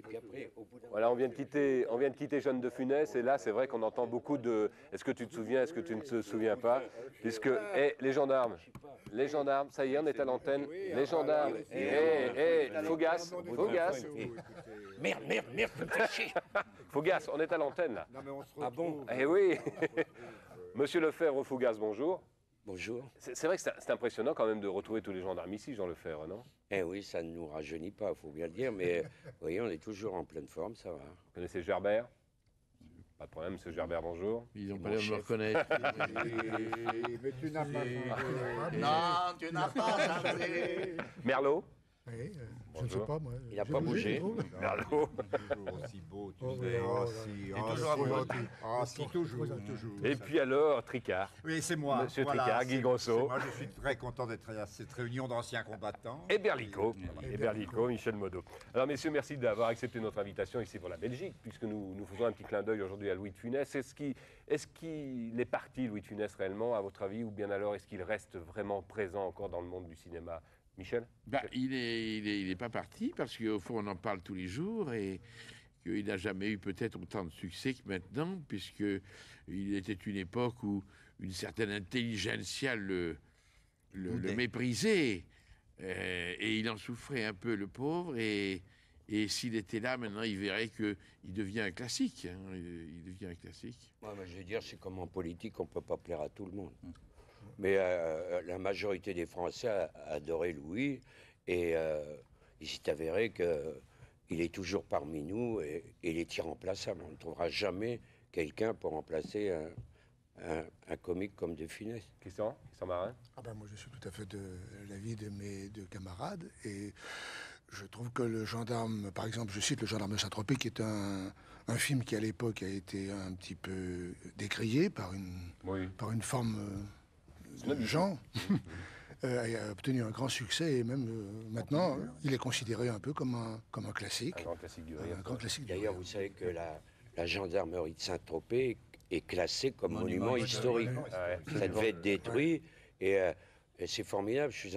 Et puis après, au bout d'un Voilà, on vient de quitter Jeanne de Funès, et là, c'est vrai qu'on entend beaucoup de « est-ce que tu te souviens, est-ce que tu ne te souviens pas ?» Puisque, les gendarmes, ça y est, on est à l'antenne, les gendarmes, Fougas, Fougas, Merde, tu me fais chier. Fougas, on est à l'antenne, là. Non, mais on se Ah bon? Eh oui. Monsieur Lefebvre Fougas, bonjour. Bonjour. C'est vrai que c'est impressionnant quand même de retrouver tous les gendarmes ici, Jean Lefebvre, non? Eh oui, ça ne nous rajeunit pas, faut bien le dire, mais vous voyez, on est toujours en pleine forme, ça va. Vous connaissez Gerbert? Pas de problème, monsieur Gerbert, bonjour. Ils n'ont mon pas l'air de me chef. reconnaître. Mais tu n'as pas changé. Non, tu n'as pas changé. Merlot? Oui, je ne Bonjour. sais pas, moi. Il n'a pas bougé. Merlot. Toujours aussi beau, tu Oh, sais. oui, Oh, oh, si, Et oh, toujours si, amoureux. oh, si, toujours. Et puis alors, Tricard. Oui, c'est moi. Monsieur Tricard, Guy Grosso. Moi, je suis très content d'être à cette réunion d'anciens combattants. Et Berlico, Michel Modo. Alors messieurs, merci d'avoir accepté notre invitation ici pour la Belgique, puisque nous faisons un petit clin d'œil aujourd'hui à Louis de Funès. Est-ce qu'il est parti, Louis de Funès, réellement, à votre avis, ou bien alors est-ce qu'il reste vraiment présent encore dans le monde du cinéma? Michel? Il est pas parti parce qu'au fond, on en parle tous les jours et qu'il n'a jamais eu peut-être autant de succès que maintenant, puisqu'il était une époque où une certaine intelligentsia le méprisait et il en souffrait un peu, le pauvre. Et s'il était là, maintenant, il verrait qu'il devient un classique. Hein, il devient un classique. Ouais, mais je veux dire, c'est comme en politique, on ne peut pas plaire à tout le monde. Mais la majorité des Français a adoré Louis et il s'est avéré qu'il est toujours parmi nous et il est irremplaçable. On ne trouvera jamais quelqu'un pour remplacer un comique comme De Funès. Christian Marin? Ah ben moi je suis tout à fait de l'avis de mes deux camarades et je trouve que le gendarme, par exemple, je cite le gendarme de Saint-Tropez qui est un film qui à l'époque a été un petit peu décrié par une forme de gens, a obtenu un grand succès et même maintenant il est considéré un peu comme un classique. Un grand classique du rire. Un grand classique du D'ailleurs, rire. vous savez que la gendarmerie de Saint-Tropez est classée comme monument historique. Ça devait être détruit et c'est formidable. Je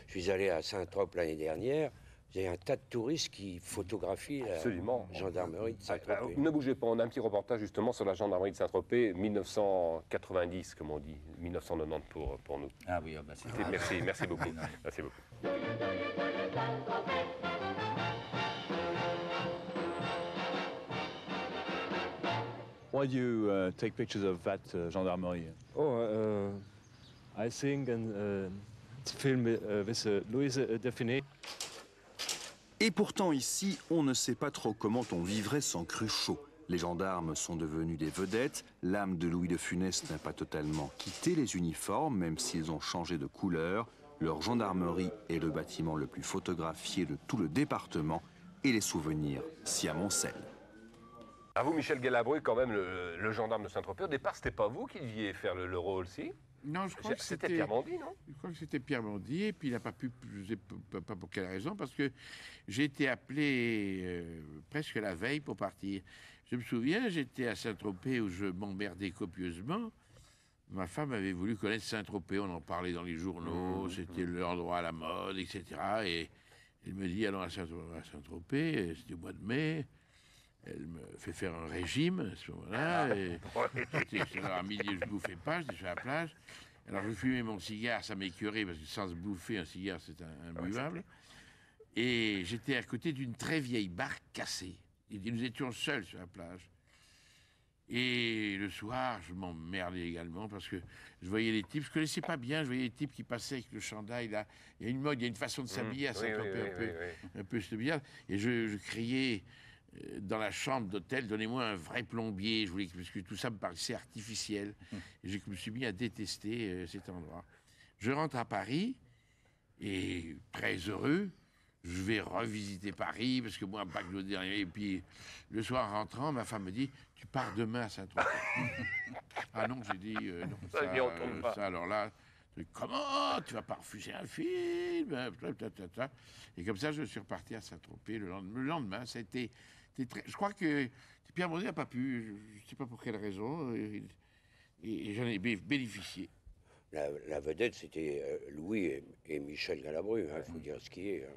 suis allé à Saint-Trope l'année dernière. Il y a un tas de touristes qui photographient Absolument. la gendarmerie de Saint-Tropez. Ne bougez pas, on a un petit reportage justement sur la gendarmerie de Saint-Tropez, 1990, comme on dit, 1990 pour nous. Ah oui, bah c'est Merci beaucoup. Merci beaucoup. Why do you take pictures of that gendarmerie? I think it's a film with Louise de Funès. Et pourtant ici, on ne sait pas trop comment on vivrait sans Cruchot. Les gendarmes sont devenus des vedettes, l'âme de Louis de Funès n'a pas totalement quitté les uniformes, même s'ils ont changé de couleur. Leur gendarmerie est le bâtiment le plus photographié de tout le département et les souvenirs s'y amoncellent. À vous, Michel Galabru, quand même, le gendarme de Saint-Tropez, au départ, c'était pas vous qui deviez faire le rôle, si? Non, je crois que C'était Pierre Mondy, non? Je crois que c'était Pierre Mondy, et puis il n'a pas pu, je ne sais pas pour quelle raison, parce que j'ai été appelé presque la veille pour partir. Je me souviens, j'étais à Saint-Tropez où je m'emmerdais copieusement. Ma femme avait voulu connaître Saint-Tropez, on en parlait dans les journaux, c'était l'endroit à la mode, etc. Et elle me dit, allons à Saint-Tropez, c'était au mois de mai. Elle me fait faire un régime à ce moment-là. À midi, je ne bouffais pas, j'étais sur la plage. Alors je fumais mon cigare, ça m'écœurait, parce que sans se bouffer, un cigare, c'est imbuvable. Et j'étais à côté d'une très vieille barque cassée. Et nous étions seuls sur la plage. Et le soir, je m'emmerdais également, parce que je voyais les types, je ne connaissais pas bien, je voyais les types qui passaient avec le chandail, là. Il y a une mode, il y a une façon de s'habiller à Saint-Tropez, un peu stubillard. Et je criais dans la chambre d'hôtel, donnez-moi un vrai plombier, parce que tout ça me paraissait artificiel. Et je me suis mis à détester cet endroit. Je rentre à Paris, et très heureux, je vais revisiter Paris, parce que moi, pas que le dernier. Et puis, le soir, en rentrant, ma femme me dit, tu pars demain à Saint-Tropez. Ah non, j'ai dit, non, ça, alors là, comment tu vas pas refuser un film? Et comme ça, je suis reparti à Saint-Tropez le lendemain. C'était très... Je crois que Pierre Mondy n'a pas pu, je ne sais pas pour quelle raison, et j'en ai bénéficié. La vedette, c'était Louis et Michel Galabru, il faut dire ce qui est.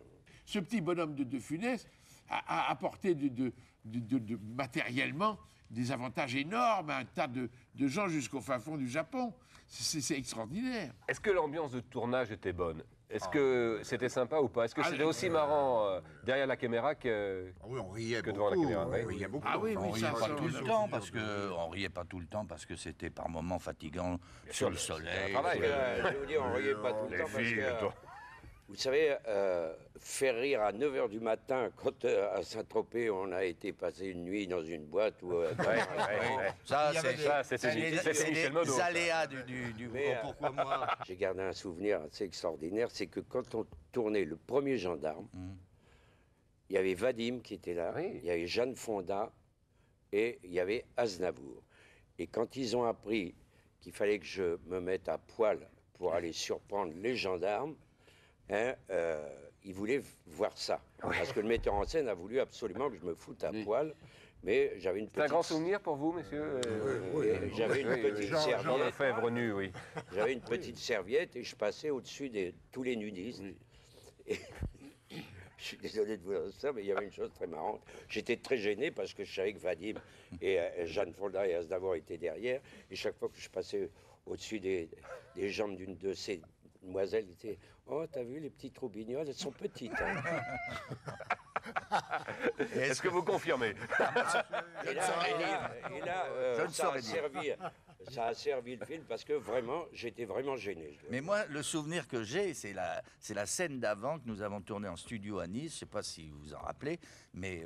Ce petit bonhomme de Funès a apporté matériellement des avantages énormes à un tas de gens jusqu'au fin fond du Japon. C'est extraordinaire. Est-ce que l'ambiance de tournage était bonne? Est-ce que c'était sympa ou pas? Est-ce que c'était aussi marrant derrière la caméra que, Oui, on riait que beaucoup. devant la caméra? On Oui. riait beaucoup. Ah oui, On oui, riait ça, pas ça, tout ça, le temps parce que on riait pas tout le temps parce que c'était par moments fatigant sur le soleil. travail. Je vais vous dire, on riait pas tout le temps parce que, vous savez, faire rire à 9 h du matin quand à Saint-Tropez on a été passer une nuit dans une boîte ou Ça, Il y avait c'est Michel les Modo, ça. aléas du Mais, pourquoi moi. j'ai gardé un souvenir assez extraordinaire, c'est que quand on tournait le premier gendarme, il y avait Vadim qui était là, Oui. il y avait Jeanne Fonda et il y avait Aznavour. Et quand ils ont appris qu'il fallait que je me mette à poil pour aller surprendre les gendarmes, hein, ils voulaient voir ça. Parce que le metteur en scène a voulu absolument que je me foute à poil. Mais j'avais une C'est un petite... grand souvenir pour vous, messieurs? Et j'avais une petite Jean serviette. Lefebvre nu, oui. J'avais une petite serviette et je passais au-dessus de tous les nudistes. Et je suis désolé de vous dire ça, mais il y avait une chose très marrante. J'étais très gêné parce que je savais que Vadim et Jeanne Fonda et Aznavour étaient derrière. Et chaque fois que je passais au-dessus des jambes d'une de ces demoiselles, ils disaient « Oh, t'as vu les petites roubignoles, elles sont petites. Hein. » Est-ce que vous confirmez? Et là, Je ne ça, saurais a dire. servi, ça a servi le film parce que vraiment, j'étais vraiment gêné. Mais moi, le souvenir que j'ai, c'est la scène d'avant que nous avons tournée en studio à Nice. Je ne sais pas si vous vous en rappelez, mais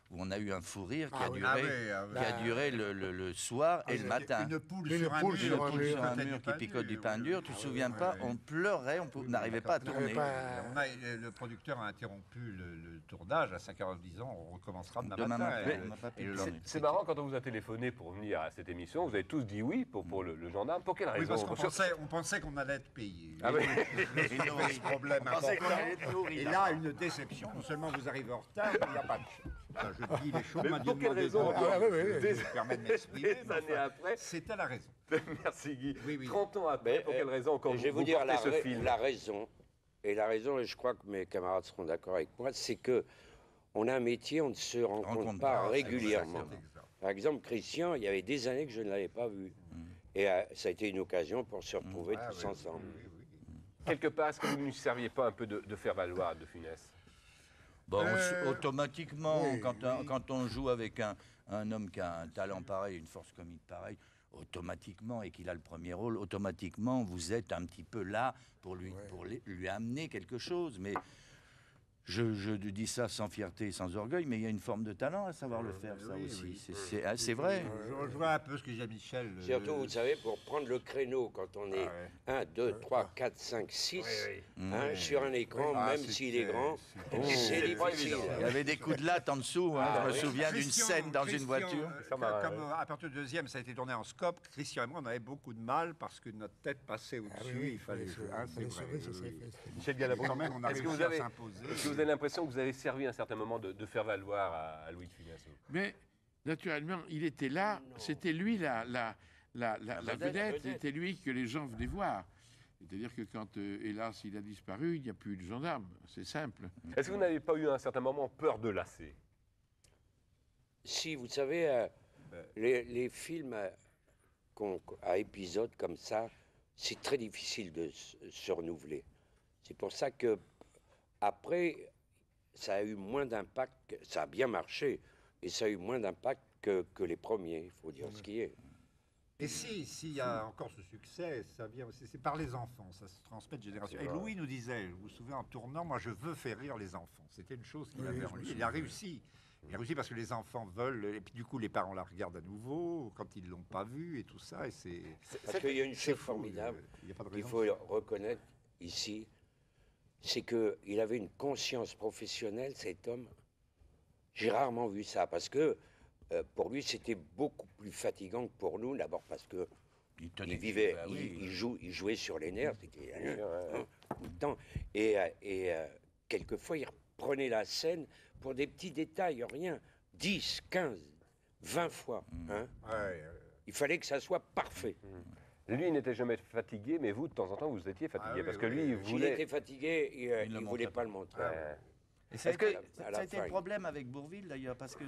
où on a eu un fou rire qui a duré le soir et le matin. Une poule Une sur un poule mur. sur un Poule sur un Peut-être mur du qui pain picote du dur. pain dur, tu te souviens pas? On pleurait, on n'arrivait pas à tourner. Le producteur a interrompu le tournage à 5h en disant on recommencera Demain matin. matin, Et- on n'a pas pu et le le lendemain. C'est marrant quand on vous a téléphoné pour venir à cette émission, vous avez tous dit oui pour le gendarme. Pour quelle Oui, raison? parce qu'on pensait qu'on allait être payé. Ah oui. Il y avait ce problème pensait qu'on important. allait être nourri, Et là, une déception. Non seulement vous arrivez en retard, mais il n'y a pas de chance. Enfin, je dis les choses. Mais m'a pour dit quelle demander raison? de- Ah, oui, oui, oui. Je me permets de m'exprimer. Des mais années enfin, après. C'était la raison. Merci Guy. Oui, oui. 30 ans après, pour quelle raison quand je vais vous vous dire portez ce film? la raison, et je crois que mes camarades seront d'accord avec moi, c'est que on a un métier, on ne se rencontre pas régulièrement. Par exemple, Christian, il y avait des années que je ne l'avais pas vu. Et ça a été une occasion pour se retrouver tous ensemble. Quelque part, est-ce que vous ne lui serviez pas un peu de faire valoir de Funès? Bon, automatiquement, oui, quand on joue avec un homme qui a un talent pareil, une force comique pareille, automatiquement, et qu'il a le premier rôle, automatiquement, vous êtes un petit peu là pour lui amener quelque chose. Mais je dis ça sans fierté et sans orgueil, mais il y a une forme de talent à savoir le faire, ça aussi. C'est vrai. Je rejoins un peu ce que disait Michel. Surtout, vous savez, pour prendre le créneau quand on est 1, 2, 3, 4, 5, 6 sur un écran, même s'il est grand, c'est pas difficile. évident. Il y avait des coups de latte en dessous. Je me souviens d'une scène dans une voiture. Comme à partir du deuxième, ça a été tourné en scope, Christian et moi, on avait beaucoup de mal parce que notre tête passait au-dessus. Il fallait jouer. C'est vrai. Michel Galabru, Quand même, on a est-ce que réussi vous à avez, s'imposer. est-ce que vous avez l'impression que vous avez servi à un certain moment de faire valoir à Louis de Funès? Mais naturellement, il était là, c'était lui la vedette, c'était lui que les gens venaient voir. C'est-à-dire que quand, hélas, il a disparu, il n'y a plus de gendarme. C'est simple. Est-ce que vous n'avez pas eu à un certain moment peur de lasser? Si, vous savez, les films à épisodes comme ça, c'est très difficile de se renouveler. C'est pour ça que après, ça a eu moins d'impact, ça a bien marché, et ça a eu moins d'impact que les premiers, il faut dire ce qui est. Et s'il y a encore ce succès, ça vient aussi, c'est par les enfants, ça se transmet de génération. Et Louis nous disait, vous vous souvenez, en tournant, moi je veux faire rire les enfants. C'était une chose qu'il avait en lui. Il a réussi. Il a réussi parce que les enfants veulent, et puis du coup les parents la regardent à nouveau quand ils ne l'ont pas vue et tout ça. Et Parce qu'il y a une c'est chose fou, formidable il y a pas de qu'il raison. faut reconnaître ici, c'est qu'il avait une conscience professionnelle, cet homme. J'ai rarement vu ça, parce que pour lui, c'était beaucoup plus fatigant que pour nous, d'abord parce que il vivait, il jouait sur les nerfs, c'était tout le temps. Et quelquefois, il reprenait la scène pour des petits détails, rien, 10, 15, 20 fois. Hein. Il fallait que ça soit parfait. Lui, il n'était jamais fatigué, mais vous, de temps en temps, vous étiez fatigué. Ah oui, parce que oui, lui, il oui. S'il voulait... était fatigué, il ne voulait pas le montrer. Et ça a Est-ce été, que- ça à a la été fin, le problème avec Bourvil d'ailleurs, parce que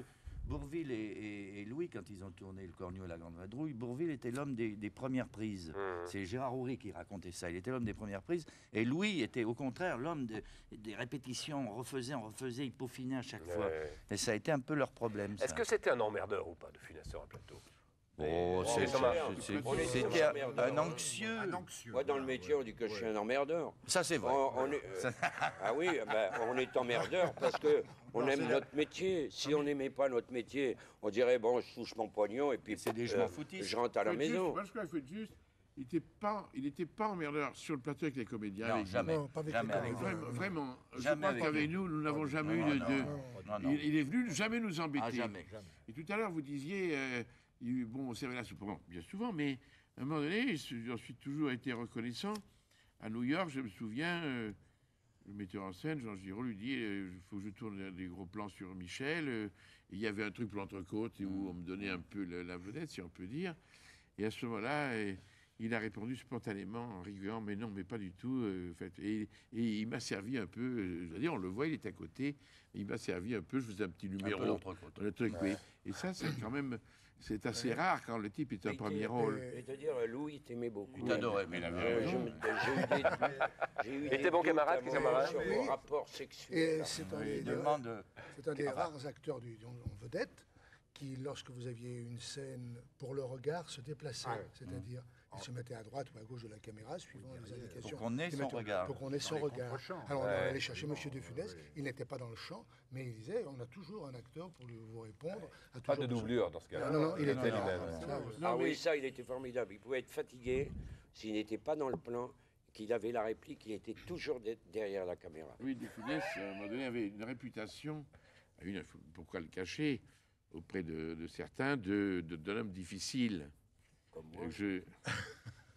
Bourvil et Louis, quand ils ont tourné Le Corneau et la Grande Vadrouille, Bourvil était l'homme des premières prises. C'est Gérard Houry qui racontait ça. Il était l'homme des premières prises. Et Louis était au contraire l'homme des répétitions. On refaisait, il peaufinait à chaque fois. Et ça a été un peu leur problème. Est-ce ça. que c'était un emmerdeur ou pas de Funès sur un plateau? Oh, c'est- c'était un anxieux. Un anxieux. Moi, dans le métier, on dit que je suis un emmerdeur. Ça, c'est vrai. Ah oui, ben, on est emmerdeur parce que on aime notre métier. Si on n'aimait pas notre métier, on dirait bon, je touche mon pognon et puis C'est des je m'en foutisses. je rentre à la Faut être juste, maison. moi, je crois qu'il faut être juste. Il n'était pas emmerdeur sur le plateau avec les comédiens. Non, avec nous. jamais. Non, pas avec Jamais les avec comédiens. nous. Vraiment, je Jamais crois avec qu'avec nous. nous n'avons jamais eu Non, de. non, non. Il est venu jamais nous embêter. Ah, jamais. Et tout à l'heure, vous disiez, bon, c'est vrai là, souvent, bien souvent, mais à un moment donné, j'en suis toujours été reconnaissant. À New York, je me souviens, le metteur en scène, Jean Giraud, lui dit il faut que je tourne des gros plans sur Michel. Et il y avait un truc pour l'entrecôte où on me donnait un peu la vedette, si on peut dire. Et à ce moment-là, il a répondu spontanément, en rigolant, mais non, mais pas du tout. En fait. Et il m'a servi un peu, je veux dire, on le voit, il est à côté, il m'a servi un peu, je faisais un petit numéro. l'entrecôte. Le truc, oui. Et ça, c'est quand même, c'est assez rare quand le type est un premier rôle. Je vais te dire, Louis t'aimait beaucoup. Il t'adorait, mais il avait raison. J'ai eu Et des tes bons doutes camarades à qui mon camarades sur vos rapports Et sexuels. c'est Il demande. un des rares acteurs en vedette qui, lorsque vous aviez une scène pour le regard, se déplaçait. C'est-à-dire, il se mettait à droite ou à gauche de la caméra, suivant les indications. Pour qu'on ait du son metteur. regard. Pour qu'on ait son les regard. contre-champs. Alors, on allait chercher M. de Funès. Il n'était pas dans le champ, mais il disait on a toujours un acteur pour vous répondre. Pas de doublure dans ce cas-là. Non, il était là. lui-même. Ça, Ah oui, ça, il était formidable. Il pouvait être fatigué s'il n'était pas dans le plan, qu'il avait la réplique, il était toujours derrière la caméra. Oui, de Funès, à un moment donné, avait une réputation, pourquoi le cacher, auprès de certains, d'un homme difficile. Comme moi. Je-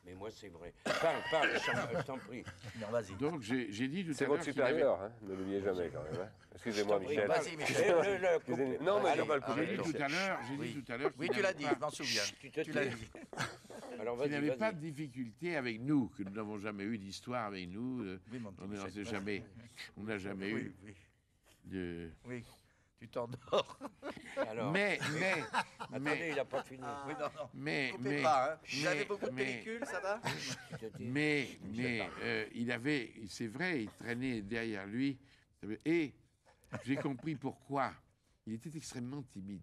Mais moi, c'est vrai. Parle, je t'en prie. Non, vas-y. donc, j'ai dit tout C'est à l'heure votre qu'il avait- supérieur, hein, ne l'oubliez jamais quand même. Hein. Excusez-moi, Je t'en prie, Michel. Vas-y, Michel. Excusez- Non, mais je ne vais pas le couper. J'ai dit tout à l'heure, Oui, qu'il tu l'as n'avait dit, pas- je m'en souviens. Tu te Tu l'as tais. dit. Alors, qu'il vas-y, n'avait pas de vas-y. difficulté avec nous, que nous n'avons jamais eu d'histoire avec nous. Oui, mon petit On Michel. on n'a jamais Oui, eu oui, de. oui. Tu t'endors. Alors, Mais, attendez, il n'a pas fini. Oui, non, non. mais, Coupez pas, hein. Vous avez mais- beaucoup de mais- pellicules, ça va Tu te tais. Mais il avait, c'est vrai, il traînait derrière lui. Et j'ai compris pourquoi. Il était extrêmement timide.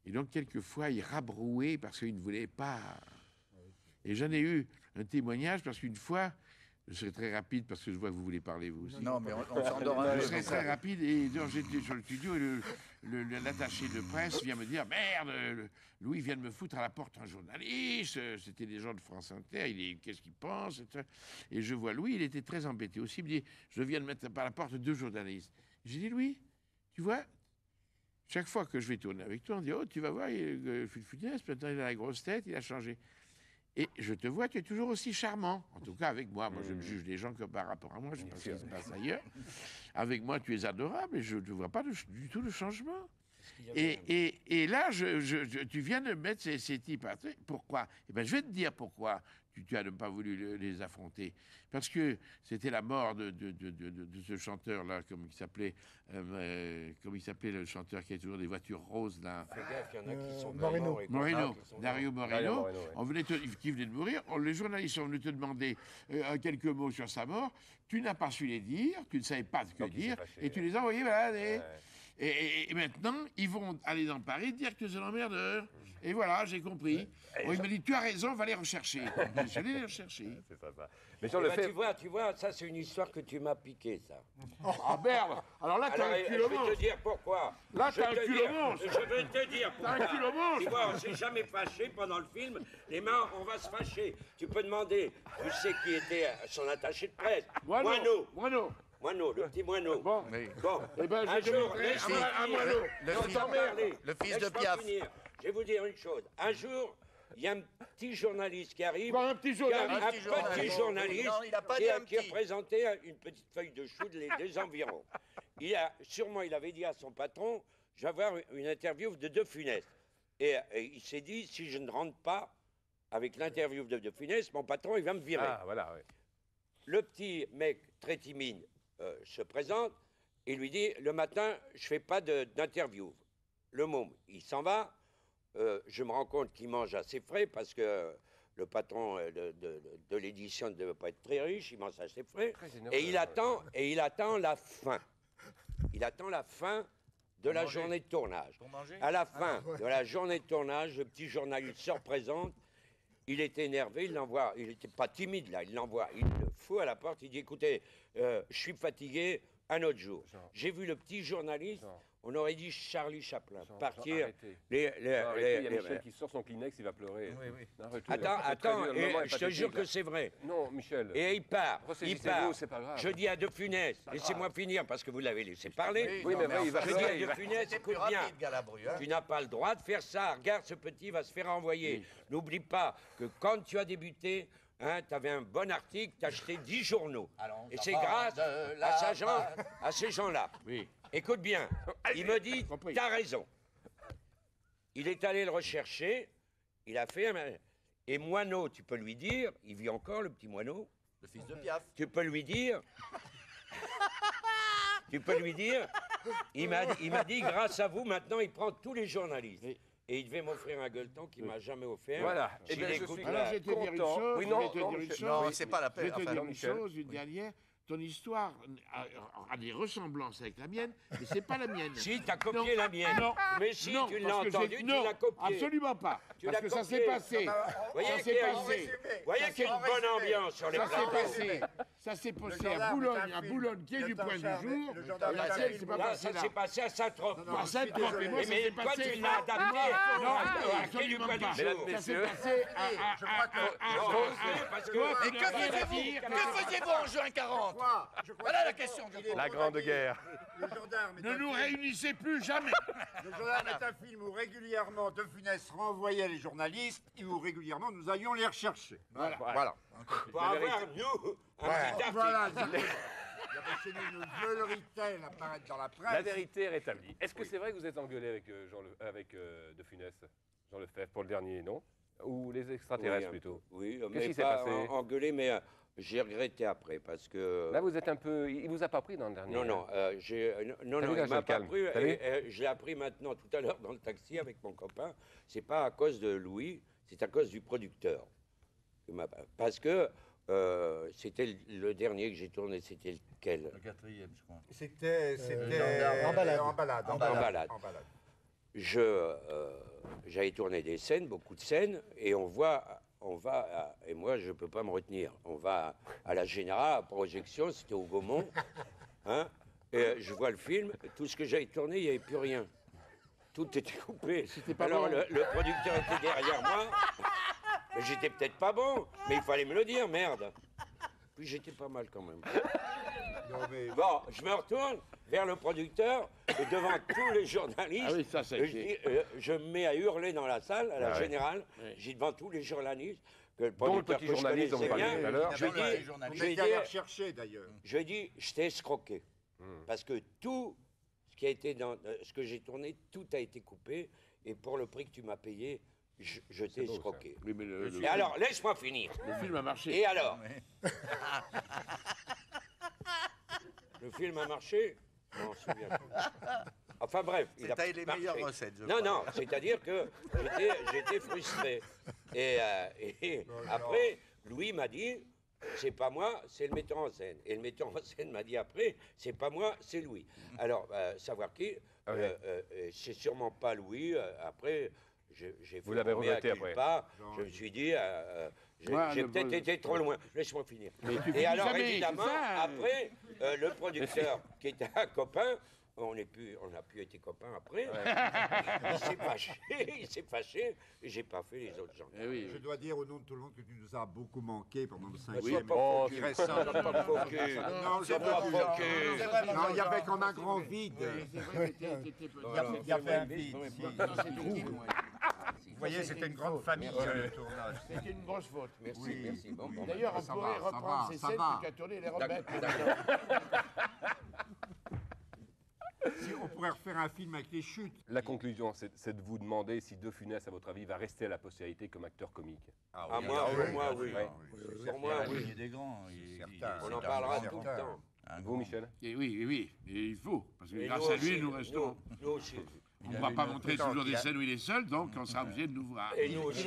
Et donc, quelquefois, il rabrouait parce qu'il ne voulait pas. Et j'en ai eu un témoignage parce qu'une fois, je serai très rapide parce que je vois que vous voulez parler vous aussi. Non, mais on s'endort un Je peu. serai très rapide et donc j'étais sur le studio et l'attaché de presse vient me dire merde, Louis vient de me foutre à la porte un journaliste. C'était des gens de France Inter. Qu'est-ce qu'il pense? Et je vois Louis, il était très embêté aussi. Il me dit je viens de mettre par la porte 2 journalistes. J'ai dit Louis, tu vois, chaque fois que je vais tourner avec toi, on dit oh tu vas voir, Funès, maintenant il a la grosse tête, il a changé. Et je te vois, tu es toujours aussi charmant. En tout cas, avec moi. Moi, je ne juge les gens que par rapport à moi. Je ne sais pas ce qui se passe ailleurs. Avec moi, tu es adorable et je ne vois pas du tout de changement. Et là, tu viens de mettre ces types à terre. Pourquoi? Eh bien, je vais te dire pourquoi tu as pas voulu les affronter. Parce que c'était la mort de ce chanteur-là, comme il s'appelait le chanteur qui a toujours des voitures roses, là. Fais gaffe, il y en a qui sont Moreno. morts et qui Moreno, sont Dario morts. Dario Moreno, Moreno, ouais. on venait qui venait de mourir. Les journalistes sont venus te demander quelques mots sur sa mort. Tu n'as pas su les dire, tu ne savais pas ce que Donc, il s'est dire, fâché, et tu les as envoyés balader. Ouais. Et maintenant, ils vont aller dans Paris dire que c'est l'emmerdeur. Et voilà, j'ai compris. Bon, il m'a dit, tu as raison, va les rechercher. Je suis allé les rechercher. C'est sympa. Mais sur Eh le ben, fait. tu vois, ça c'est une histoire que tu m'as piqué, ça. Ah merde. Alors là, t'as Alors, un je culot vais monstre. te dire pourquoi. Là, Je t'as un vais te culot dire- monstre. Je vais te dire T'as un pourquoi. culot monstre. Tu vois, on s'est jamais fâché pendant le film. Les mains, on va se fâcher. Tu peux demander, tu sais qui était son attaché de presse. Moineau. Moineau, le petit Moineau. Bon. Bon. Eh ben, je Un te jour, montrerai laisse-moi à finir. Moineau. Laisse-moi parler. le fils de Laisse-moi Piaf. finir. Je vais vous dire une chose. Un jour, il y a un petit journaliste qui arrive. Quoi, un petit journaliste Un petit journaliste Non, il a pas qui dit a un qui a petit. présenté une petite feuille de chou des environs. Sûrement, il avait dit à son patron, je vais avoir une interview de De Funès. Et il s'est dit, si je ne rentre pas avec l'interview de De Funès, mon patron, il va me virer. Ah, voilà, oui. Le petit mec très timide se présente Il lui dit, le matin, je fais pas d'interview. Le môme, il s'en va. Je me rends compte qu'il mange assez frais parce que le patron de l'édition ne devait pas être très riche, il mange assez frais. Et il attend la fin. Il attend la fin de la journée de tournage. Pour manger. À la fin de la journée de tournage, le petit journaliste se représente. Il était énervé, il l'envoie. Il n'était pas timide là, il l'envoie. Il le fout à la porte, il dit écoutez, je suis fatigué, un autre jour. J'ai vu le petit journaliste. On aurait dit Charlie Chaplin partir. Arrêtez. Il y a Michel qui sort son Kleenex, il va pleurer. Oui, oui. Attends, et je te jure que c'est vrai. Non, Michel. Et il part. Ressaisissez-vous, c'est pas grave. Je dis à De Funès, laissez-moi finir parce que vous l'avez laissé parler. Oui, mais il va Je dis pleurer. à De Funès, écoute bien, tu n'as pas le droit de faire ça. Regarde, ce petit va se faire envoyer. N'oublie pas que quand tu as débuté, hein, tu avais un bon article, tu as acheté 10 journaux. Et c'est grâce à ces gens-là. Oui. Écoute bien, il me dit, t'as raison. Il est allé le rechercher, il a fait un... Et Moineau, tu peux lui dire, il vit encore, le petit Moineau. Le fils de Piaf. Tu peux lui dire... il m'a dit, grâce à vous, maintenant, il prend tous les journalistes. Et il devait m'offrir un gueuleton qu'il m'a jamais offert. Voilà. S'il Eh bien, je écoute suis là- Alors, je vais te dire une chose. Oui, je non, vais te non, dire une Michel. chose. Non, c'est pas la Je peine. vais te Enfin, dire une Michel. chose, une dernière. Ton histoire a des ressemblances avec la mienne, mais c'est pas la mienne. Si, t'as copié la mienne. Non. Mais si, Non, tu l'as parce que entendu, tu non, l'as copié. absolument pas. Tu Parce l'as que ça copié. s'est passé. Voyez Ça qu'il s'est y a- passé. Voyez qu'il y a une bonne ambiance sur les Ça s'est plateaux. passé. Ça s'est passé à Boulogne, qui est du point du jour. Et la sienne, c'est pas Là, passé ça là. s'est passé à Saint-Tropez. À Saint-Tropez, moi, ça Mais s'est toi, passé. tu l'as adapté. Non, à quai du absolument point du pas. jour. Mesdames, Ça s'est messieurs. passé Parce que- Toi, tu Mais n'as rien à dire. que faisiez-vous en juin 40? Voilà la question. La Grande Guerre. Le gendarme est Ne un nous film- réunissez plus jamais. Le gendarme est un film où régulièrement De Funès renvoyait les journalistes et où régulièrement nous allions les rechercher. Voilà. Pour avoir, nous, un petit article. Voilà. Il y avait chez nous une veulerie telle apparaître dans la presse. La vérité est rétablie. Est-ce que c'est vrai que vous êtes engueulé avec De Funès, Jean Lefebvre, pour le dernier, non? Ou les extraterrestres, Oui, plutôt? Oui, Qu'est-ce mais qui s'est pas passé? engueulé, mais j'ai regretté après parce que... Là, vous êtes un peu... Il vous a pas pris dans le dernier? Non, non, hein? non, T'as vu, il là, m'a je le pas calme. pris. T'as vu Et je l'ai appris maintenant, tout à l'heure, dans le taxi avec mon copain. C'est pas à cause de Louis, c'est à cause du producteur. Parce que c'était le dernier que j'ai tourné, c'était lequel? Le quatrième, je crois. C'était En balade. En balade. En balade. J'avais tourné des scènes, beaucoup de scènes, et on va, et moi je peux pas me retenir, on va à la Générale, à projection, c'était au Gaumont, hein, et je vois le film, tout ce que j'avais tourné, il n'y avait plus rien. Tout était coupé. Alors le producteur était derrière moi, mais j'étais peut-être pas bon, mais il fallait me le dire, merde. Puis j'étais pas mal quand même. Bon, je me retourne vers le producteur et devant tous les journalistes, Ah oui, ça, ça a été. je me mets à hurler dans la salle, à la Ah ouais. Générale. Ouais. J'ai devant tous les journalistes que le Dont le producteur petit que je journaliste dont vous connaissais parliez bien, tout à l'heure. je lui D'abord, les dis, journalistes. je lui J'étais allé dis, rechercher d'ailleurs. je lui ai dit, je t'ai escroqué. Parce que tout ce qui a été dans ce que j'ai tourné, tout a été coupé. Et pour le prix que tu m'as payé, je t'ai beau, escroqué. Oui, mais Et alors, laisse-moi finir. le film a marché. Et alors Le film a marché? Non, on se souvient pas. Enfin bref, il a C'était les marché. meilleures recettes, je Non, crois. non, c'est-à-dire que j'étais frustré. Et après, Louis m'a dit, c'est pas moi, c'est le metteur en scène. Et le metteur en scène m'a dit après, c'est pas moi, c'est Louis. Alors, savoir qui Ah oui. c'est sûrement pas Louis. Après, j'ai fait Vous l'avez mon mea regretté après. culpa. Je me suis dit, Moi, j'ai le peut-être bon- été trop loin. Laisse-moi finir. Mais tu Et finis alors, jamais, évidemment, c'est ça, après, le producteur, qui était un copain, on n'a plus été copains après. Il s'est fâché, et j'ai pas fait les autres gens. Eh oui, Je dois dire au nom de tout le monde que tu nous as beaucoup manqué pendant le Sois 5e. pas Oh, Je dirais ça. pas faux cul. Non, Sois pas faux cul. Non, il y avait comme un grand vide. c'est vrai que t'étais petit. Il y avait un vide. si. Non, c'était trou. Vous voyez, c'était une grande famille, le tournage. C'était une grosse faute. Merci, Oui. merci. Bon, bon, D'ailleurs, on Ça pourrait va, ça reprendre va, ces ça scènes va. que tu as tournées et les remettre. Si on pourrait refaire un film avec les chutes. La conclusion, c'est de vous demander si De Funès, à votre avis, va rester à la postérité comme acteur comique. Ah, moi, pour moi, oui. Ouais. Pour moi, Il oui. est des grands. Certain. On C'est en un parlera bon tout le acteur. temps. Vous, Michel? Et oui, et il faut, parce que Et grâce nous à lui, aussi, nous restons. Nous aussi. On ne va pas montrer toujours des scènes où il est seul, donc on sera obligé de nous voir. Et nous aussi.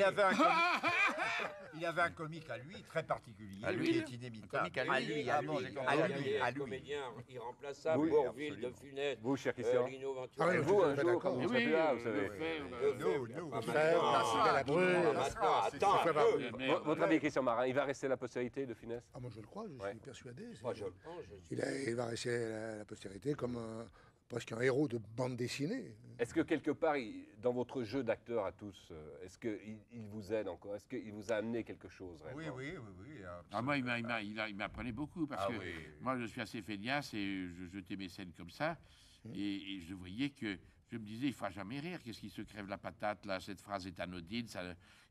Il avait un comique à lui très particulier, À lui, qui est inimitable. comique à lui, à ah bon, lui, j'ai à compris. lui, Il est à un lui. comédien irremplaçable, Oui, Bourville, De absolument. Funès, Vous, cher Christian? Lino Ventura. Ah oui, Et je vous, suis un pas jour, d'accord. quand vous Oui, serez plus là, vous le savez. fait, Nous, Pas Frère, maintenant. Galabru. Maintenant, attends un peu. Votre avis, Christian Marin, il va rester à la postérité, De Funès? Ah, moi je le crois, je Ouais. suis persuadé. Moi, je le pense. Il va rester à la postérité comme presque un héros de bande dessinée. Est-ce que quelque part, dans votre jeu d'acteur à tous, est-ce qu'il vous aide encore? Est-ce qu'il vous a amené quelque chose réellement? oui. Ah, moi, il m'apprenait beaucoup, parce Ah que oui. moi, je suis assez feignasse et je jetais mes scènes comme ça. Et je voyais que je me disais, il ne fera jamais rire. Qu'est-ce qui se crève la patate, là? Cette phrase est anodine,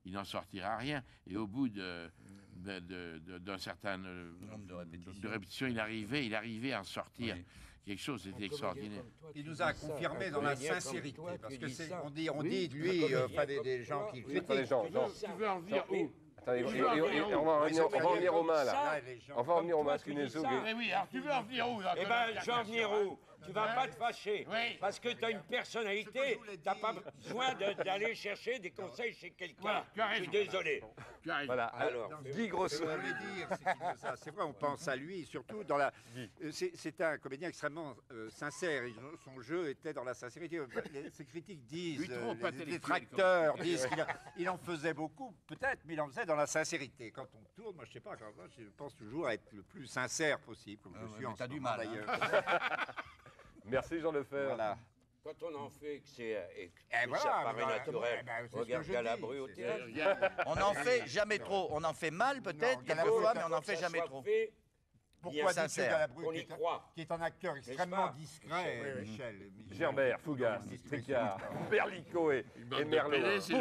il n'en sortira rien. Et au bout d'un certain Nombre de répétitions, répétitions. il arrivait à en sortir quelque chose, c'était extraordinaire. Il nous a confirmé dans la sincérité, parce que on dit de lui, comédien enfin des gens comme qui toi, Attendez, Jean, Tu veux en venir où? attendez, Tu veux en venir où? on va en venir aux mains, là. les gens. On va en venir aux toi, mains, tu dis Scunezo. ça. Eh oui, alors tu veux en venir où? là, Eh que ben, la je vais en venir où? Tu vas pas te fâcher. Oui. Parce que tu as une personnalité, t'as pas besoin d'aller chercher des conseils chez quelqu'un. tu as Je suis raison. désolé. Tu arrives. Voilà, Alors, Guy Grosso. Ce que je voulais dire, c'est qu'il nous a- c'est vrai, on pense à lui, surtout dans la. C'est un comédien extrêmement sincère. Et son jeu était dans la sincérité. Ses critiques disent, Lui, trop les intellectuel, détracteurs disent qu'il en faisait beaucoup, peut-être, mais il en faisait dans la sincérité. Quand on tourne, moi je sais pas, moi, je pense toujours à être le plus sincère possible, comme je suis en t'as ce du moment, mal, hein. d'ailleurs. Merci, Jean Lefebvre. Voilà. Quand on en fait que c'est voilà, ça paraît voilà, naturel. eh ben, c'est ce Regarde que je Galabru dis, au c'est- théâtre. On n'en fait jamais trop. On en fait mal peut-être, Non, quelquefois, Galabru, mais on n'en fait Ça jamais soit trop. fait, Pourquoi bien Dites-le Galabru, on y croit. qui est un acteur extrêmement pas discret, Michel. Gerbert, Fougas, Tricard, Berlico et bande de Merlot. pédés, c'est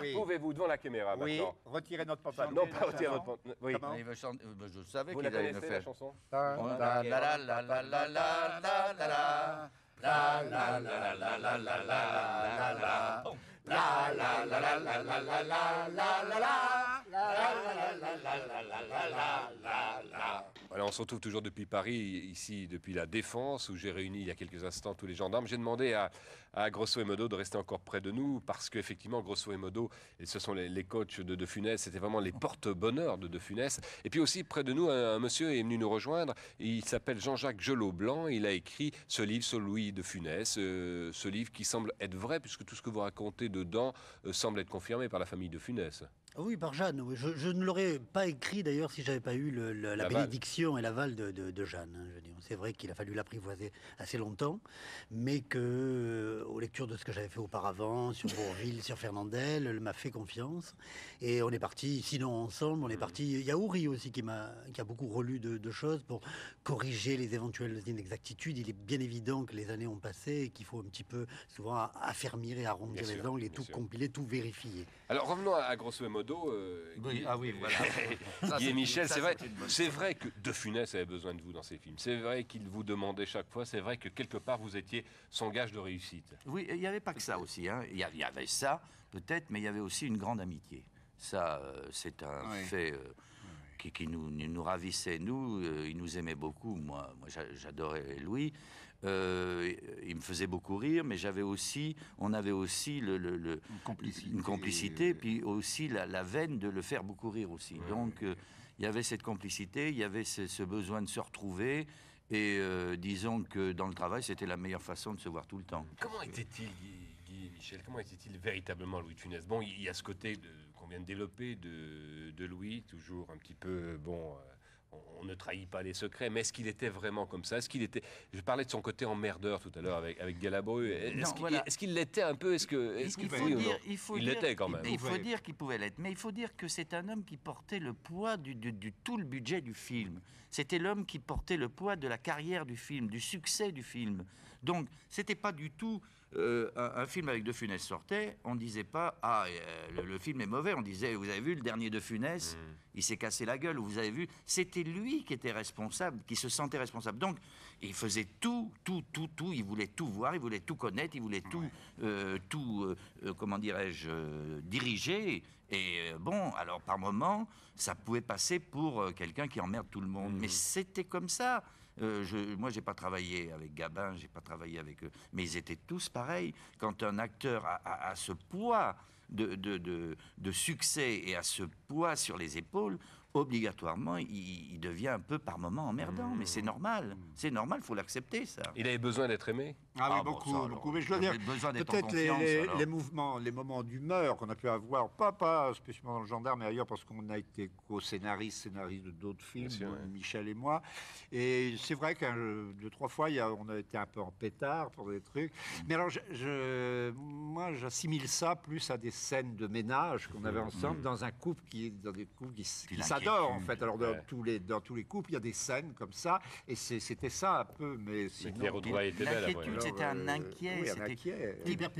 Oui. Pouvez-vous, devant la caméra Oui, maintenant. retirez notre pantalon. Non, pas retirer votre pantalon. Oui. Comment Il veut chanter- je savais Vous qu'il la allait le connaissez, la faire. chanson? La la la la la la la la la la. La la la la la la la la la la. La la la la la la la la la la la. Alors on se retrouve toujours depuis Paris, ici depuis la Défense, où j'ai réuni il y a quelques instants tous les gendarmes. J'ai demandé à Grosso et Modo de rester encore près de nous, parce qu'effectivement, Grosso et Modo, et ce sont les coachs de De Funès, c'était vraiment les porte-bonheur de Funès. Et puis aussi, près de nous, un monsieur est venu nous rejoindre, il s'appelle Jean-Jacques Gelot-Blanc, il a écrit ce livre sur Louis de Funès, ce livre qui semble être vrai, puisque tout ce que vous racontez dedans semble être confirmé par la famille de Funès. Oui, par Jeanne. Oui. Je ne l'aurais pas écrit d'ailleurs si j'avais pas eu la L'aval. bénédiction et l'aval de Jeanne. Hein, je veux dire. C'est vrai qu'il a fallu l'apprivoiser assez longtemps, mais que, aux lectures de ce que j'avais fait auparavant sur Bourville, sur Fernandel, elle m'a fait confiance. Et on est parti, sinon ensemble, on est parti. Il y a Houry aussi qui a beaucoup relu de choses pour corriger les éventuelles inexactitudes. Il est bien évident que les années ont passé et qu'il faut un petit peu souvent affermir et arrondir Bien les sûr, angles et bien tout sûr. compiler, tout vérifier. Alors revenons à Grosso et Modo. Oui, ah oui, voilà. Ça, Guy et c'est- Michel, ça, c'est vrai, c'est une bonne c'est vrai que De Funès avait besoin de vous dans ses films. C'est vrai qu'il vous demandait chaque fois. C'est vrai que quelque part vous étiez son gage de réussite. Oui, il n'y avait pas que ça aussi. Hein. Il y avait ça, peut-être, mais il y avait aussi une grande amitié. Ça, c'est un fait qui nous ravissait. Nous, il nous aimait beaucoup. Moi j'adorais Louis. Il me faisait beaucoup rire, mais on avait aussi une complicité, puis aussi la veine de le faire beaucoup rire aussi. Donc, il y avait cette complicité, il y avait ce besoin de se retrouver. Et disons que dans le travail, c'était la meilleure façon de se voir tout le temps. Comment était-il, Guy et Michel, comment était-il véritablement Louis de Funès? Bon, il y a ce côté qu'on vient de développer de Louis, toujours un petit peu, bon, on ne trahit pas les secrets, mais est-ce qu'il était vraiment comme ça? Est-ce qu'il était... Je parlais de son côté emmerdeur tout à l'heure avec Galabru. Est-ce qu'il l'était un peu? Il l'était quand même. Il faut dire qu'il pouvait l'être, mais il faut dire que c'est un homme qui portait le poids du tout le budget du film. C'était l'homme qui portait le poids de la carrière du film, du succès du film. Donc, c'était pas du tout un film avec De Funès sortait, on disait pas le film est mauvais, on disait vous avez vu le dernier De Funès, il s'est cassé la gueule, ou vous avez vu, c'était lui qui était responsable, qui se sentait responsable. Donc il faisait tout, il voulait tout voir, il voulait tout connaître, il voulait comment dirais-je, diriger. Et bon, alors par moment, ça pouvait passer pour quelqu'un qui emmerde tout le monde, mais c'était comme ça. Moi, j'ai pas travaillé avec Gabin, j'ai pas travaillé avec eux, mais ils étaient tous pareils. Quand un acteur a ce poids de succès et a ce poids sur les épaules, obligatoirement, il devient un peu par moment emmerdant. Mais c'est normal, il faut l'accepter, ça. Il avait besoin d'être aimé. Ah oui, beaucoup. Mais je dois dire, peut-être les mouvements, les moments d'humeur qu'on a pu avoir, pas spécialement dans Le Gendarme, mais ailleurs, parce qu'on a été co-scénaristes de d'autres films, Michel et moi. Et c'est vrai que 2-3 fois, on a été un peu en pétard pour des trucs. Mais alors, moi, j'assimile ça plus à des scènes de ménage qu'on avait ensemble dans un couple qui s'adore, en fait. Alors, dans tous les couples, il y a des scènes comme ça. Et c'était ça un peu. Mais sinon, les retrouvailles étaient belles. C'était un inquiet,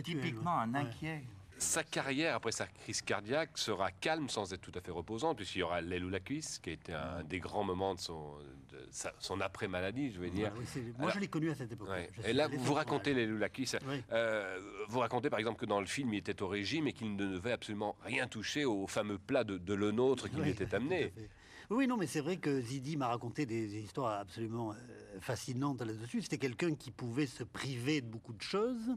typiquement un inquiet. Sa carrière, après sa crise cardiaque, sera calme sans être tout à fait reposante, puisqu'il y aura L'aile ou la cuisse, qui a été un des grands moments de son après-maladie, je vais dire. Moi, je l'ai connu à cette époque. Et là, vous racontez L'aile ou la cuisse. Vous racontez, par exemple, que dans le film, il était au régime et qu'il ne devait absolument rien toucher au fameux plat de Le Nôtre qui lui était amené. Oui, non, mais c'est vrai que Zidi m'a raconté des histoires absolument fascinantes là-dessus. C'était quelqu'un qui pouvait se priver de beaucoup de choses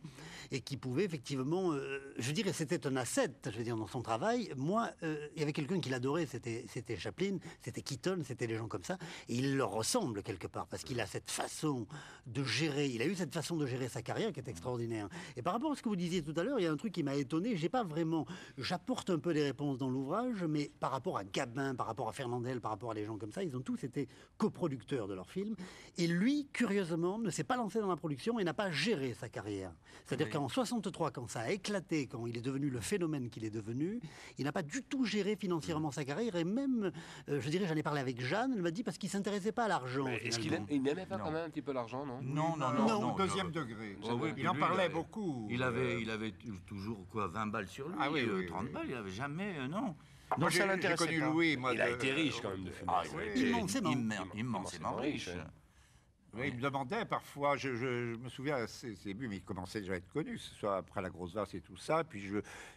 et qui pouvait effectivement, je dirais, c'était un asset, je veux dire, dans son travail. Moi, il y avait quelqu'un qui l'adorait, c'était Chaplin, c'était Keaton, c'était des gens comme ça. Et il leur ressemble quelque part parce qu'il a cette façon de gérer, il a eu cette façon de gérer sa carrière qui est extraordinaire. Et par rapport à ce que vous disiez tout à l'heure, il y a un truc qui m'a étonné. J'ai pas vraiment, j'apporte un peu des réponses dans l'ouvrage, mais par rapport à Gabin, par rapport à Fernandel, par rapport à les gens comme ça, ils ont tous été coproducteurs de leurs films. Et lui, curieusement, ne s'est pas lancé dans la production et n'a pas géré sa carrière. C'est-à-dire qu'en 63, quand ça a éclaté, quand il est devenu le phénomène qu'il est devenu, il n'a pas du tout géré financièrement sa carrière. Et même, je dirais, j'en ai parlé avec Jeanne, elle m'a dit parce qu'il ne s'intéressait pas à l'argent. Est-ce qu'il n'aimait pas quand même un petit peu l'argent, non? Non, deuxième degré. Il en parlait beaucoup. Il avait toujours quoi, 20 balles sur lui, 30 balles, il n'avait jamais, non. Moi, j'ai connu Louis. Il a été riche quand même de Funès. Immensément riche. Oui, il me demandait parfois, je me souviens à ses débuts, mais il commençait déjà à être connu, que ce soit après La Grosse Vache et tout ça. Puis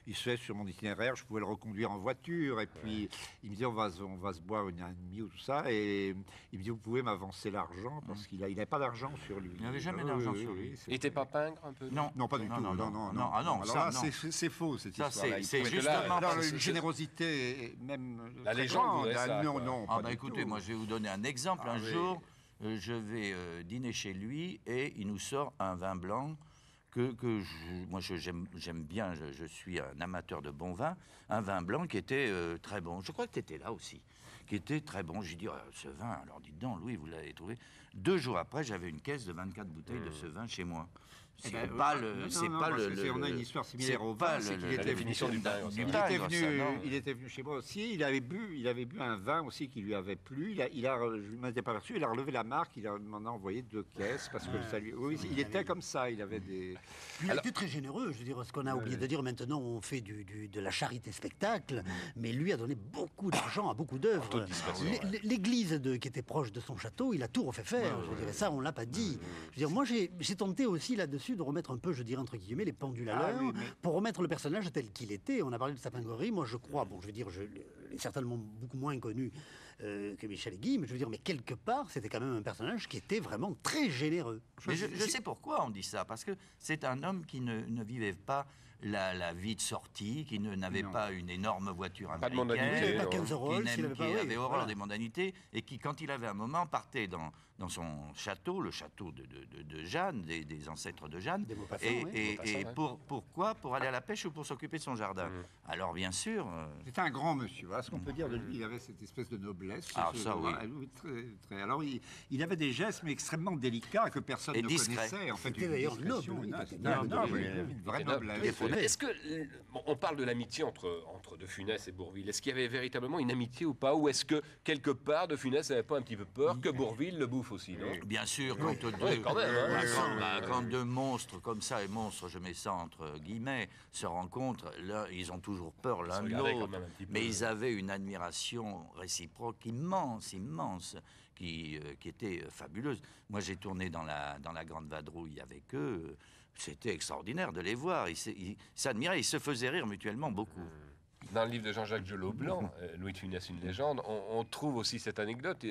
il se fait sur mon itinéraire, je pouvais le reconduire en voiture. Et puis il me dit on va se boire une heure et demie ou tout ça. Et il me dit vous pouvez m'avancer l'argent parce qu'il n'avait pas d'argent sur lui. Il n'avait jamais d'argent sur lui. Il n'était pas pingre un peu? Non, pas du tout. Non. Alors là, c'est faux cette histoire. C'est justement une générosité même. La légende voudrait ça. Non. Écoutez, moi je vais vous donner un exemple. Un jour. Je vais dîner chez lui et il nous sort un vin blanc moi j'aime bien, je suis un amateur de bon vin, un vin blanc qui était très bon. Je crois que tu étais là aussi, qui était très bon. J'ai dit, ce vin, alors dites donc, Louis, vous l'avez trouvé. 2 jours après, j'avais une caisse de 24 bouteilles de ce vin chez moi. On a une histoire similaire au vin, c'est qu'il était venu chez moi aussi. Il avait bu un vin aussi qui lui avait plu. Je ne m'étais pas aperçu. Il a relevé la marque. Il m'en a envoyé 2 caisses parce que ça lui. Oui, il était comme ça. Il avait des. Il a été très généreux. Je veux dire, ce qu'on a oublié de dire. Maintenant, on fait de la charité spectacle, mais lui a donné beaucoup d'argent à beaucoup d'œuvres. L'église qui était proche de son château, il a tout refait faire. Je dirais ça, on l'a pas dit. Je veux dire, moi, j'ai tenté aussi là-dessus de remettre un peu, je dirais entre guillemets, les pendules à l'heure, pour remettre le personnage tel qu'il était. On a parlé de Sapin-Gory, moi je crois, je veux dire, je l'ai certainement beaucoup moins connu que Michel et Guy, mais je veux dire, mais quelque part, c'était quand même un personnage qui était vraiment très généreux. Mais je sais pourquoi on dit ça, parce que c'est un homme qui ne vivait pas la vie de sortie, qui n'avait pas une énorme voiture américaine, pas de mondanité, qui avait horreur des mondanités, et qui, quand il avait un moment, partait dans son château, le château de Jeanne, des ancêtres de Jeanne. Et pourquoi? Pour aller à la pêche ou pour s'occuper de son jardin? Alors, bien sûr... C'était un grand monsieur. Voilà ce qu'on peut dire de lui. Il avait cette espèce de noblesse. noblesse. Ah, ça, oui. Alors, il avait des gestes, mais extrêmement délicats que personne Et ne discret. connaissait. En fait, C'était d'ailleurs noble, oui, une vraie noblesse. Est-ce que, bon, on parle de l'amitié entre De Funès et Bourvil. Est-ce qu'il y avait véritablement une amitié ou pas? Ou est-ce que, quelque part, De Funès n'avait pas un petit peu peur que Bourvil le bouffe aussi, non? Bien sûr, quand deux, quand même, hein. quand deux monstres comme ça, et monstres, je mets ça entre guillemets, se rencontrent, là, ils ont toujours peur l'un de regardaient quand l'autre. même un petit peu. Mais ils avaient une admiration réciproque immense, qui était fabuleuse. Moi, j'ai tourné dans la Grande Vadrouille avec eux. C'était extraordinaire de les voir. Ils s'admiraient, ils se faisaient rire mutuellement beaucoup. Dans le livre de Jean-Jacques Gelot-Blanc, Louis de Funès, une légende, on trouve aussi cette anecdote.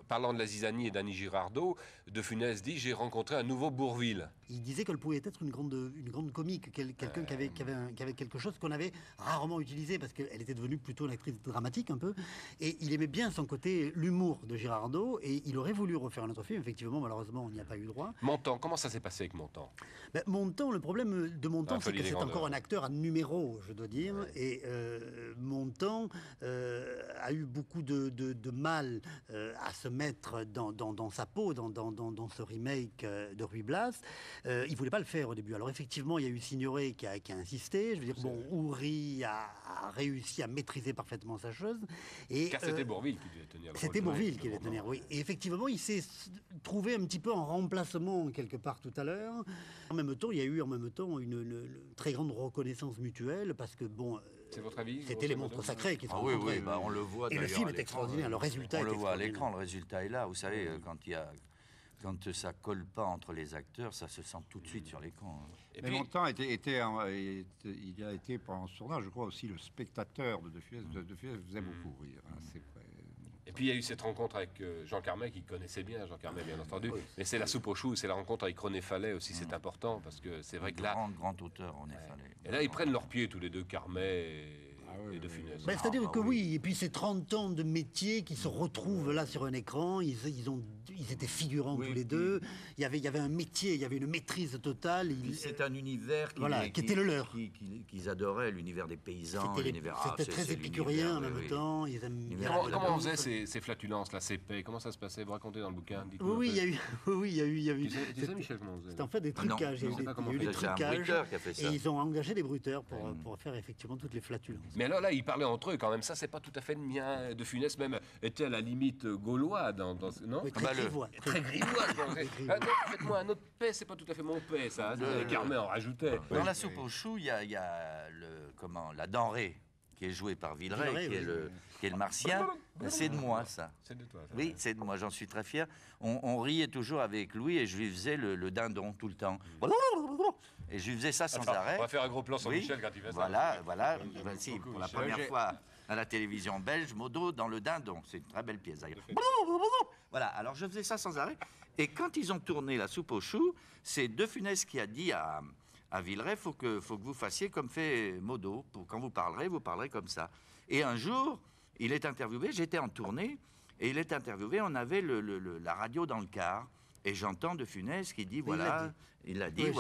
Parlant de la zizanie et d'Annie Girardot, De Funès dit « J'ai rencontré un nouveau Bourvil ». Il disait qu'elle pouvait être une grande comique, quelqu'un qui avait quelque chose qu'on avait rarement utilisé parce qu'elle était devenue plutôt une actrice dramatique un peu. Et il aimait bien son côté, l'humour de Girardot. Et il aurait voulu refaire un autre film. Effectivement, malheureusement, on n'y a pas eu droit. Montand, comment ça s'est passé avec Montand? Montand, le problème de Montand, c'est que c'est grandeurs. encore un acteur à numéro, je dois dire. Et Montand a eu beaucoup de mal à se mettre dans sa peau, dans ce remake de Ruy Blas. Il voulait pas le faire au début. Alors effectivement, il y a eu Signoret qui a insisté. Je veux dire, bon, Houry a réussi à maîtriser parfaitement sa chose. Car c'était Bourvil qui devait tenir le rôle. C'était Bourvil qui devait tenir, oui. Et effectivement, il s'est trouvé un petit peu en remplacement quelque part tout à l'heure. En même temps, il y a eu une très grande reconnaissance mutuelle parce que bon. C'est votre avis? C'était les monstres sacrés qui sont Oui, bah, on le voit. Et le film est extraordinaire. Le résultat est on le voit à extraordinaire. l'écran. Le résultat est là. Vous savez, quand ça colle pas entre les acteurs, ça se sent tout de suite sur l'écran. Mais Montand il a été pendant ce tournage, je crois aussi le spectateur de Funès. De Funès faisait beaucoup rire. Hein, c'est vrai. Et puis il y a eu cette rencontre avec Jean Carmet, qui connaissait bien Jean Carmet, bien entendu. Mais c'est la soupe aux choux, c'est la rencontre avec René Fallet aussi, c'est important, parce que c'est vrai que là... Grand auteur, René Fallet. Et là, ils prennent leurs pieds tous les deux, Carmet et De Funès. C'est-à-dire que oui, et puis ces 30 ans de métier qui se retrouvent là sur un écran, ils étaient figurants tous les deux, il y avait un métier, il y avait une maîtrise totale. C'est un univers qui était le leur. Qu'ils adoraient, l'univers des paysans. C'était très épicurien en même temps. Comment on faisait ces flatulences-là, ces paix? Comment ça se passait? Vous racontez dans le bouquin? Oui, il y a eu. Tu sais, Michel, comment on faisait? C'était en fait des trucages. Il y a eu des trucages. Et ils ont engagé des bruiteurs pour faire effectivement toutes les flatulences. Mais alors là, ils parlaient entre eux quand même. Ça, c'est pas tout à fait le mien. De Funès même était à la limite gaulois, non? Oui, très grivois. Très grivois. Faites-moi un autre paix, c'est pas tout à fait mon paix, ça. Carmet en rajoutait. Dans la soupe aux choux, il y a la denrée qui est jouée par Villeray, qui est le martien. C'est de moi, ça. C'est de toi, ça. Oui, c'est de moi, j'en suis très fier. On riait toujours avec Louis et je lui faisais le dindon tout le temps. Et je lui faisais ça sans arrêt. On va faire un gros plan sur Michel quand il fait ça. Voilà. Voici, pour la première fois à la télévision belge, Modo dans le dindon. C'est une très belle pièce, d'ailleurs. Voilà, alors je faisais ça sans arrêt. Et quand ils ont tourné la soupe aux choux, c'est De Funès qui a dit à Villeray, faut que vous fassiez comme fait Modo. Quand vous parlerez comme ça. Et un jour, il est interviewé, j'étais en tournée, et il est interviewé, on avait la radio dans le car. Et j'entends De Funès qui dit, il a dit,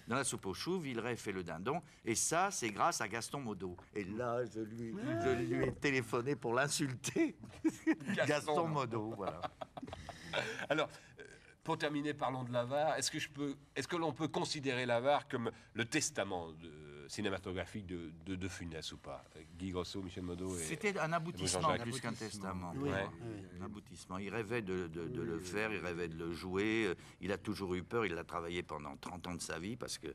dans la soupe aux choux, Villeray fait le dindon, et ça, c'est grâce à Gaston Modo. Et là, je lui ai téléphoné pour l'insulter. Gaston Modo, voilà. Alors, pour terminer, parlons de l'Avare. Est-ce que l'on peut considérer l'Avare comme le testament cinématographique de Funès ou pas? Guy Grosso, Michel Modo et... C'était un aboutissement plus qu'un testament. Oui. Un aboutissement. Il rêvait de le faire, il rêvait de le jouer. Il a toujours eu peur, il l'a travaillé pendant 30 ans de sa vie parce que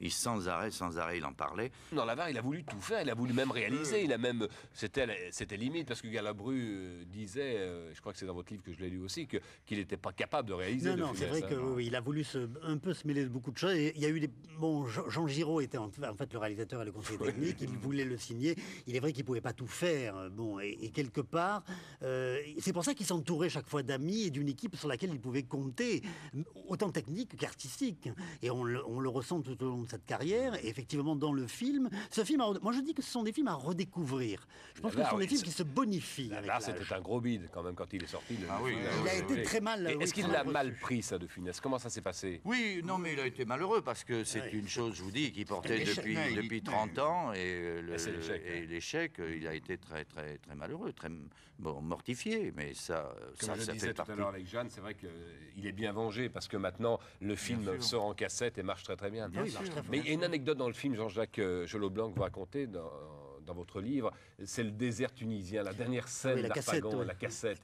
sans arrêt, il en parlait. Dans l'Avare, il a voulu tout faire, il a voulu même réaliser, il a même... C'était limite parce que Galabru disait, je crois que c'est dans votre livre que je l'ai lu aussi, qu'il n'était pas capable de réaliser. Non, c'est vrai qu'il a voulu un peu se mêler de beaucoup de choses. Et il y a eu Jean Giraud était en fait le réalisateur et le conseiller technique, il voulait le signer. Il est vrai qu'il ne pouvait pas tout faire. Bon, et quelque part, c'est pour ça qu'il s'entourait chaque fois d'amis et d'une équipe sur laquelle il pouvait compter, autant technique qu'artistique. Et on le ressent tout au long de cette carrière. Et effectivement, dans le film, moi je dis que ce sont des films à redécouvrir. Je pense que ce sont des films qui se bonifient. Là, c'était un gros bide quand même quand il est sorti. Il a été très mal. Est-ce qu'il l'a mal pris, ça, De Funès? Comment ça s'est passé? Oui, non, mais il a été malheureux parce que c'est une chose, je vous dis, qui portait depuis depuis 30 ans et c'est l'échec, l'échec, il a été très malheureux, très mortifié. Mais ça, Comme je ça disais fait tout à partie. l'heure avec Jeanne, c'est vrai qu'il est bien vengé parce que maintenant le film sort en cassette et marche très bien. Oui, il marche très Mais fort. il y a une anecdote dans le film, Jean-Jacques Gelot-Blanc, que vous racontez dans votre livre, c'est le désert tunisien, la dernière scène Oui, la cassette, d'Arpagon, oui. la cassette.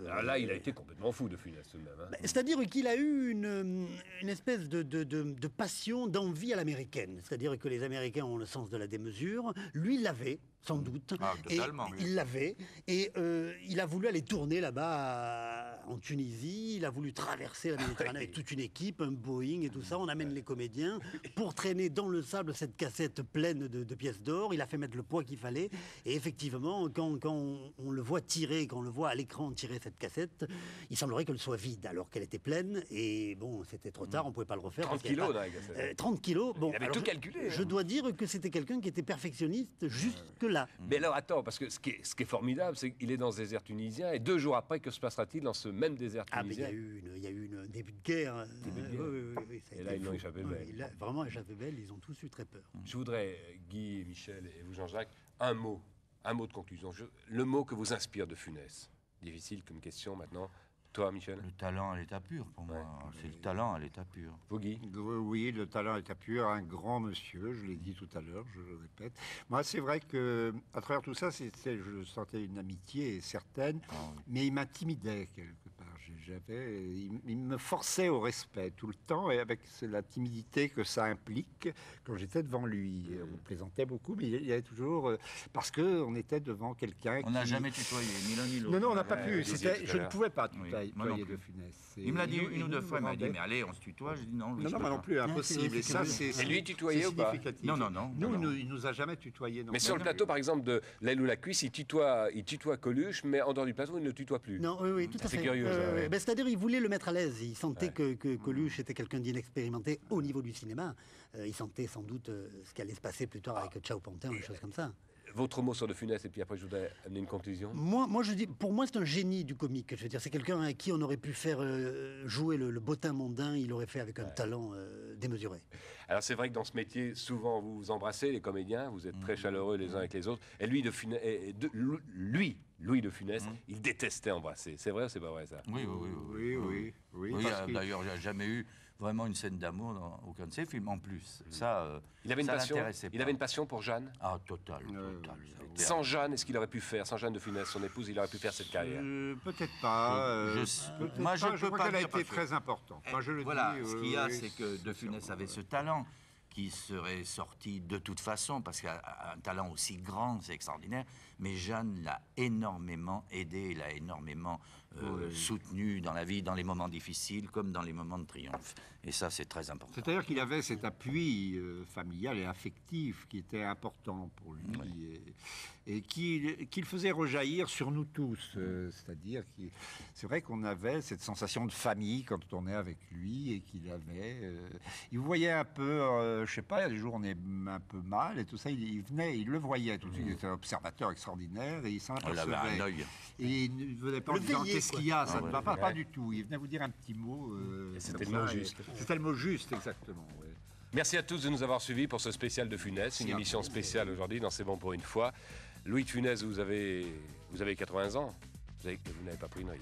Alors là, il a été complètement fou de Funès tout de même. Hein. C'est-à-dire qu'il a eu une espèce de passion, d'envie à l'américaine. C'est-à-dire que les Américains ont le sens de la démesure. Lui, il l'avait, sans doute. Ah, totalement. Et il l'avait. Et il a voulu aller tourner là-bas en Tunisie. Il a voulu traverser la Méditerranée avec toute une équipe, un Boeing et tout ça. On amène les comédiens pour traîner dans le sable cette cassette pleine de pièces d'or. Il a fait mettre le poids qu'il fallait. Et effectivement, quand on le voit tirer, quand on le voit à l'écran tirer cette cassette, il semblerait qu'elle soit vide alors qu'elle était pleine. Et bon, c'était trop tard, on ne pouvait pas le refaire. 30 kilos dans la cassette. 30 kilos. Bon, Il avait alors tout calculé. Je dois dire que c'était quelqu'un qui était perfectionniste jusque-là. Mais alors attends, parce que ce qui est formidable, c'est qu'il est dans ce désert tunisien et 2 jours après, que se passera-t-il dans ce même désert Ah, mais il tunisien? y a eu un début de guerre. Début de guerre. Oui, ça a Et été là, ils l'ont fou. échappé Oui, belle. il a vraiment échappé belle, ils ont tous eu très peur. Je voudrais, Guy et Michel et vous Jean-Jacques, un mot de conclusion. Le mot que vous inspire de Funès. Difficile comme question maintenant. Toi, Michel? Le talent à l'état pur, pour moi. C'est le talent à l'état pur. Vous, Guy? Oui, le talent est à pur, un grand monsieur, je l'ai dit tout à l'heure, je le répète. Moi, c'est vrai que à travers tout ça, je sentais une amitié certaine, mais il m'intimidait quelque part. Il me forçait au respect tout le temps, et avec la timidité que ça implique quand j'étais devant lui. On plaisantait beaucoup, mais il y avait toujours parce que on était devant quelqu'un. On n'a jamais tutoyé, ni l'un ni l'autre. Non, on n'a pas pu. C'était- Je ne pouvais pas Oui, tutoyer moi non de plus. Funès. Il me l'a dit une ou deux nous fois, il m'a dit, rendait- mais allez, on se tutoie. J'ai dit non, Louis, Non, je non, peux moi non pas. plus, impossible. Et ça, c'est. Et lui, tutoyait c'est ou pas? significatif. Non. Il nous a jamais tutoyé. Mais sur le plateau, par exemple, de L'aile ou la cuisse, il tutoie Coluche, mais en dehors du plateau, il ne le tutoie plus. Non, oui, tout à C'est fait. curieux, ça, ouais. C'est-à-dire, il voulait le mettre à l'aise. Il sentait que Coluche était quelqu'un d'inexpérimenté au niveau du cinéma. Il sentait sans doute ce qui allait se passer plus tard avec Ciao Pantin, des choses comme ça. Votre mot sur de Funès, et puis après, je voudrais amener une conclusion. Moi, je dis, pour moi, c'est un génie du comique. Je veux dire, c'est quelqu'un à qui on aurait pu faire jouer le bottin mondain. Il l'aurait fait avec un talent démesuré. Alors, c'est vrai que dans ce métier, souvent, vous vous embrassez, les comédiens, vous êtes très chaleureux les uns avec les autres. Et lui, Louis de Funès, il détestait embrasser. C'est vrai ou c'est pas vrai, ça? Oui. Oui, parce qu'il- d'ailleurs, il n'y a jamais eu vraiment une scène d'amour dans aucun de ses films, en plus. Ça, Il avait une ça passion. l'intéressait Il pas. avait une passion pour Jeanne. Ah, total. Ça a été Sans Jeanne, est-ce qu'il aurait pu faire, sans Jeanne de Funès, son épouse, il aurait pu faire cette carrière? Peut-être pas. moi, je peux crois pas qu'elle a dire été parce que- très importante. Moi, je le Voilà, dis, ce qu'il y a, oui, c'est que De Funès avait ce talent qui serait sorti de toute façon, parce qu'un talent aussi grand, c'est extraordinaire. Mais Jeanne l'a énormément aidé, l'a énormément soutenu dans la vie, dans les moments difficiles, comme dans les moments de triomphe. Et ça, c'est très important. C'est-à-dire qu'il avait cet appui familial et affectif qui était important pour lui et qu'il faisait rejaillir sur nous tous. C'est-à-dire que c'est vrai qu'on avait cette sensation de famille quand on est avec lui et qu'il avait... il vous voyait un peu, je sais pas, il y a des jours on est un peu mal et tout ça, il venait, il le voyait tout de suite, il était un observateur extraordinaire et il s'en Il avait apercevait. un œil. Et il ne venait pas en Le disant veiller, qu'est-ce quoi. qu'il y a, ça Ah ne ouais, va pas, ouais. pas du tout. Il venait vous dire un petit mot. C'était comme le mot ça, et- juste. C'était le mot juste, exactement. Ouais. Merci à tous de nous avoir suivis pour ce spécial de Funès, une Merci. émission spéciale aujourd'hui dans C'est bon pour une fois. Louis de Funès, vous avez 80 ans, vous n'avez pas pris une ride.